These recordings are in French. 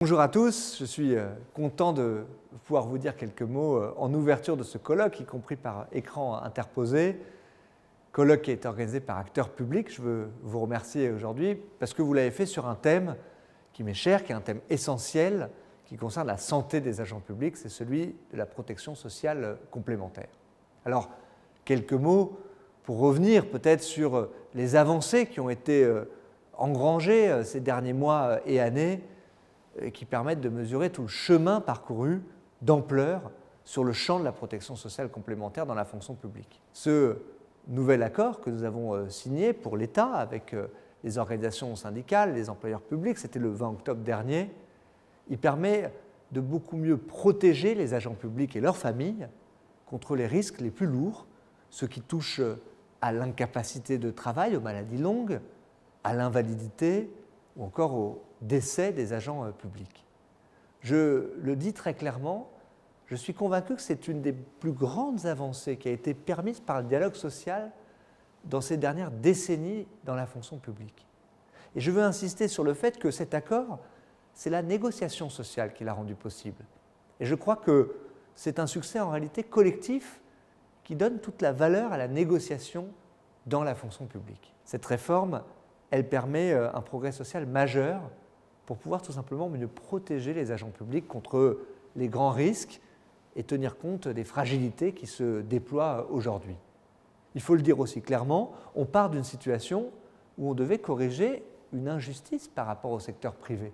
Bonjour à tous, je suis content de pouvoir vous dire quelques mots en ouverture de ce colloque, y compris par écran interposé. Colloque qui est organisé par acteurs publics. Je veux vous remercier aujourd'hui parce que vous l'avez fait sur un thème qui m'est cher, qui est un thème essentiel, qui concerne la santé des agents publics, c'est celui de la protection sociale complémentaire. Alors, quelques mots pour revenir peut-être sur les avancées qui ont été engrangées ces derniers mois et années, qui permettent de mesurer tout le chemin parcouru d'ampleur sur le champ de la protection sociale complémentaire dans la fonction publique. Ce nouvel accord que nous avons signé pour l'État avec les organisations syndicales, les employeurs publics, c'était le 20 octobre dernier, il permet de beaucoup mieux protéger les agents publics et leurs familles contre les risques les plus lourds, ceux qui touchent à l'incapacité de travail, aux maladies longues, à l'invalidité ou encore au décès des agents publics. Je le dis très clairement, je suis convaincu que c'est une des plus grandes avancées qui a été permise par le dialogue social dans ces dernières décennies dans la fonction publique. Et je veux insister sur le fait que cet accord, c'est la négociation sociale qui l'a rendu possible. Et je crois que c'est un succès en réalité collectif qui donne toute la valeur à la négociation dans la fonction publique. Cette réforme, elle permet un progrès social majeur pour pouvoir tout simplement mieux protéger les agents publics contre les grands risques et tenir compte des fragilités qui se déploient aujourd'hui. Il faut le dire aussi clairement, on part d'une situation où on devait corriger une injustice par rapport au secteur privé.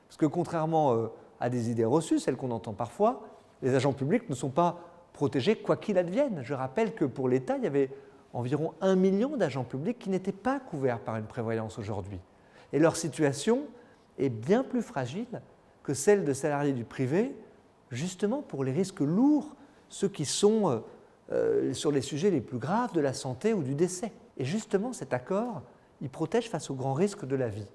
Parce que contrairement à des idées reçues, celles qu'on entend parfois, les agents publics ne sont pas protégés quoi qu'il advienne. Je rappelle que pour l'État, il y avait environ 1 million d'agents publics qui n'étaient pas couverts par une prévoyance aujourd'hui. Et leur situation est bien plus fragile que celle de salariés du privé, justement pour les risques lourds, ceux qui sont sur les sujets les plus graves de la santé ou du décès. Et justement, cet accord, il protège face aux grands risques de la vie.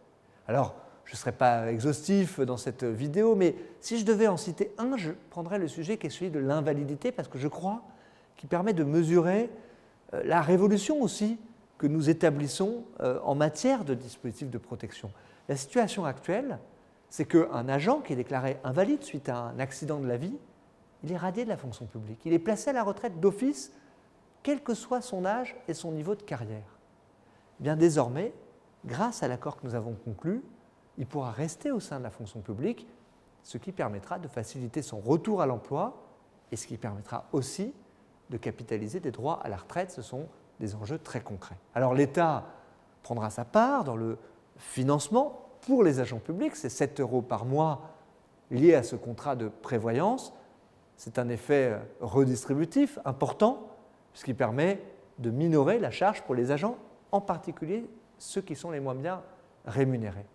Alors, je ne serai pas exhaustif dans cette vidéo, mais si je devais en citer un, je prendrais le sujet qui est celui de l'invalidité, parce que je crois qu'il permet de mesurer la révolution aussi que nous établissons en matière de dispositifs de protection. La situation actuelle, c'est qu'un agent qui est déclaré invalide suite à un accident de la vie, il est radié de la fonction publique. Il est placé à la retraite d'office, quel que soit son âge et son niveau de carrière. Eh bien, désormais, grâce à l'accord que nous avons conclu, il pourra rester au sein de la fonction publique, ce qui permettra de faciliter son retour à l'emploi et ce qui permettra aussi de capitaliser des droits à la retraite. Ce sont des enjeux très concrets. Alors l'État prendra sa part dans le financement pour les agents publics, c'est 7 € par mois liés à ce contrat de prévoyance. C'est un effet redistributif important puisqu'il permet de minorer la charge pour les agents, en particulier ceux qui sont les moins bien rémunérés.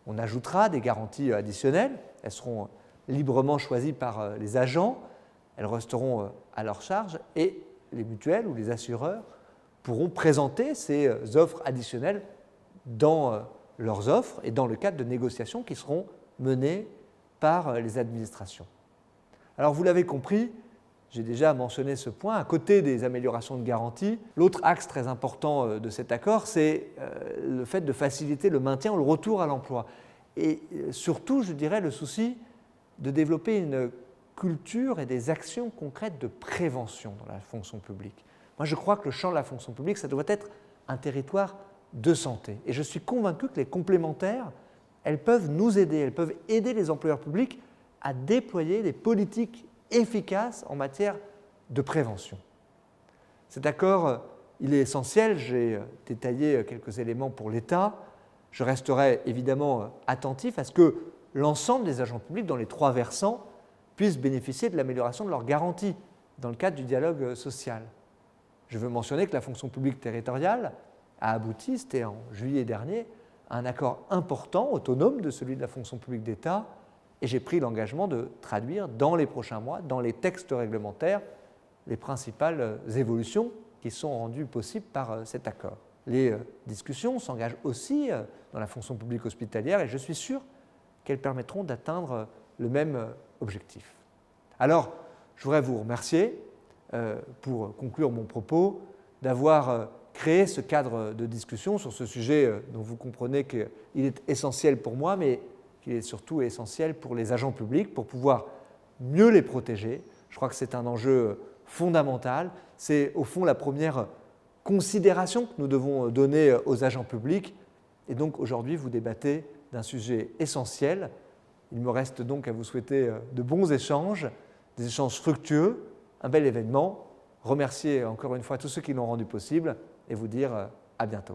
On ajoutera des garanties additionnelles, elles seront librement choisies par les agents, elles resteront à leur charge et les mutuelles ou les assureurs pourront présenter ces offres additionnelles dans leurs offres et dans le cadre de négociations qui seront menées par les administrations. Alors vous l'avez compris, j'ai déjà mentionné ce point, à côté des améliorations de garantie, l'autre axe très important de cet accord, c'est le fait de faciliter le maintien ou le retour à l'emploi. Et surtout, je dirais, le souci de développer une culture et des actions concrètes de prévention dans la fonction publique. Moi, je crois que le champ de la fonction publique, ça doit être un territoire de santé. Et je suis convaincu que les complémentaires, elles peuvent nous aider, elles peuvent aider les employeurs publics à déployer des politiques efficaces en matière de prévention. Cet accord, il est essentiel, j'ai détaillé quelques éléments pour l'État. Je resterai évidemment attentif à ce que l'ensemble des agents publics dans les 3 versants puissent bénéficier de l'amélioration de leurs garanties dans le cadre du dialogue social. Je veux mentionner que la fonction publique territoriale a abouti, c'était en juillet dernier, à un accord important, autonome de celui de la fonction publique d'État, et j'ai pris l'engagement de traduire dans les prochains mois, dans les textes réglementaires, les principales évolutions qui sont rendues possibles par cet accord. Les discussions s'engagent aussi dans la fonction publique hospitalière et je suis sûr qu'elles permettront d'atteindre le même objectif. Alors, je voudrais vous remercier pour conclure mon propos, d'avoir créé ce cadre de discussion sur ce sujet dont vous comprenez qu'il est essentiel pour moi, mais qu'il est surtout essentiel pour les agents publics, pour pouvoir mieux les protéger. Je crois que c'est un enjeu fondamental. C'est au fond la première considération que nous devons donner aux agents publics. Et donc aujourd'hui, vous débattez d'un sujet essentiel. Il me reste donc à vous souhaiter de bons échanges, des échanges fructueux, un bel événement. Remercier encore une fois tous ceux qui l'ont rendu possible et vous dire à bientôt.